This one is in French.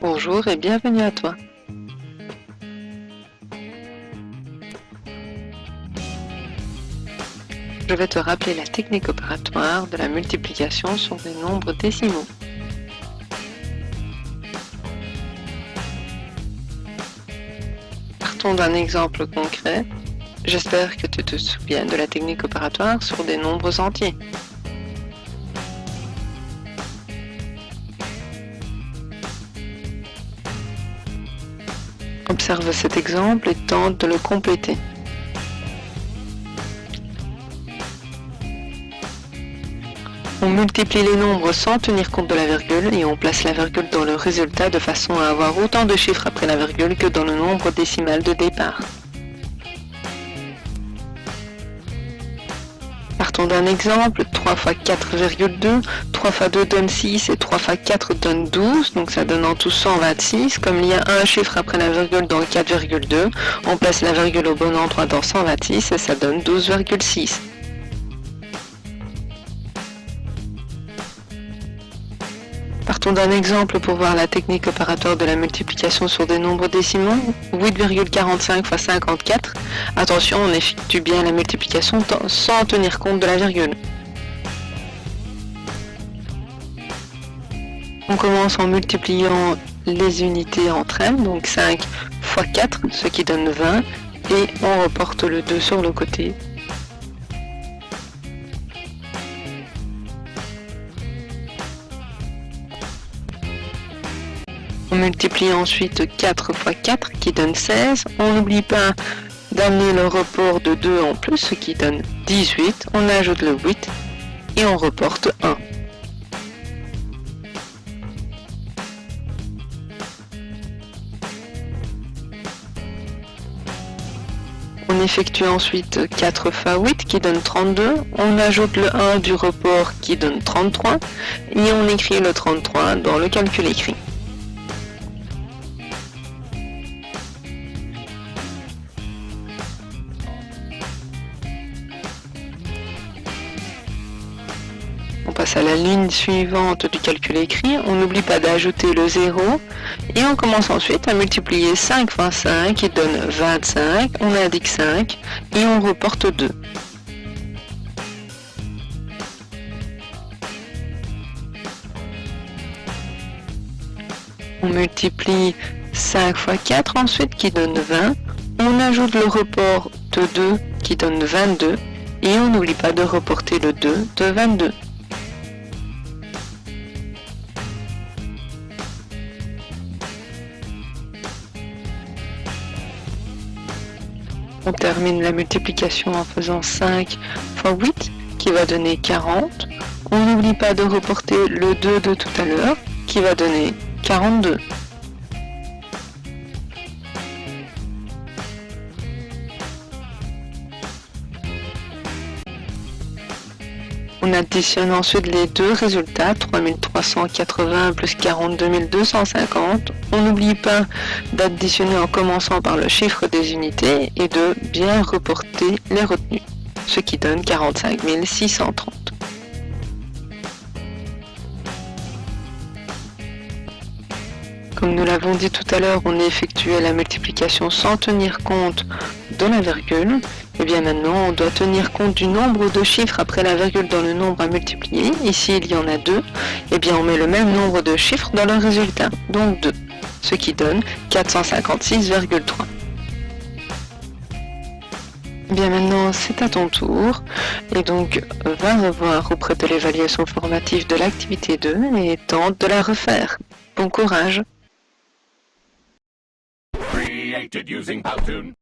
Bonjour et bienvenue à toi. Je vais te rappeler la technique opératoire de la multiplication sur des nombres décimaux. Partons d'un exemple concret. J'espère que tu te souviens de la technique opératoire sur des nombres entiers. Observe cet exemple et tente de le compléter. On multiplie les nombres sans tenir compte de la virgule et on place la virgule dans le résultat de façon à avoir autant de chiffres après la virgule que dans le nombre décimal de départ. Partons d'un exemple, 3 fois 4,2, 3 fois 2 donne 6 et 3 fois 4 donne 12, donc ça donne en tout 126. Comme il y a un chiffre après la virgule dans 4,2, on place la virgule au bon endroit dans 126 et ça donne 12,6. Partons d'un exemple pour voir la technique opératoire de la multiplication sur des nombres décimaux. 8,45 fois 54. Attention, on effectue bien la multiplication sans tenir compte de la virgule. On commence en multipliant les unités entre elles, donc 5 fois 4, ce qui donne 20, et on reporte le 2 sur le côté. On multiplie ensuite 4 fois 4 qui donne 16. On n'oublie pas d'amener le report de 2 en plus, ce qui donne 18. On ajoute le 8 et on reporte 1. On effectue ensuite 4 fois 8 qui donne 32. On ajoute le 1 du report qui donne 33 et on écrit le 33 dans le calcul écrit. On passe à la ligne suivante du calcul écrit, on n'oublie pas d'ajouter le 0 et on commence ensuite à multiplier 5 fois 5 qui donne 25, on indique 5 et on reporte 2. On multiplie 5 fois 4 ensuite qui donne 20, on ajoute le report de 2 qui donne 22 et on n'oublie pas de reporter le 2 de 22. On termine la multiplication en faisant 5 fois 8 qui va donner 40. On n'oublie pas de reporter le 2 de tout à l'heure qui va donner 42. On additionne ensuite les deux résultats, 3380 plus 42 250. On n'oublie pas d'additionner en commençant par le chiffre des unités et de bien reporter les retenues, ce qui donne 45 630. Comme nous l'avons dit tout à l'heure, on effectuait la multiplication sans tenir compte de la virgule. Et bien maintenant, on doit tenir compte du nombre de chiffres après la virgule dans le nombre à multiplier. Ici, il y en a 2. Et bien, on met le même nombre de chiffres dans le résultat, donc 2, ce qui donne 456,3. Bien maintenant, c'est à ton tour. Et donc, va revoir auprès de l'évaluation formative de l'activité 2 et tente de la refaire. Bon courage! Created using Powtoon.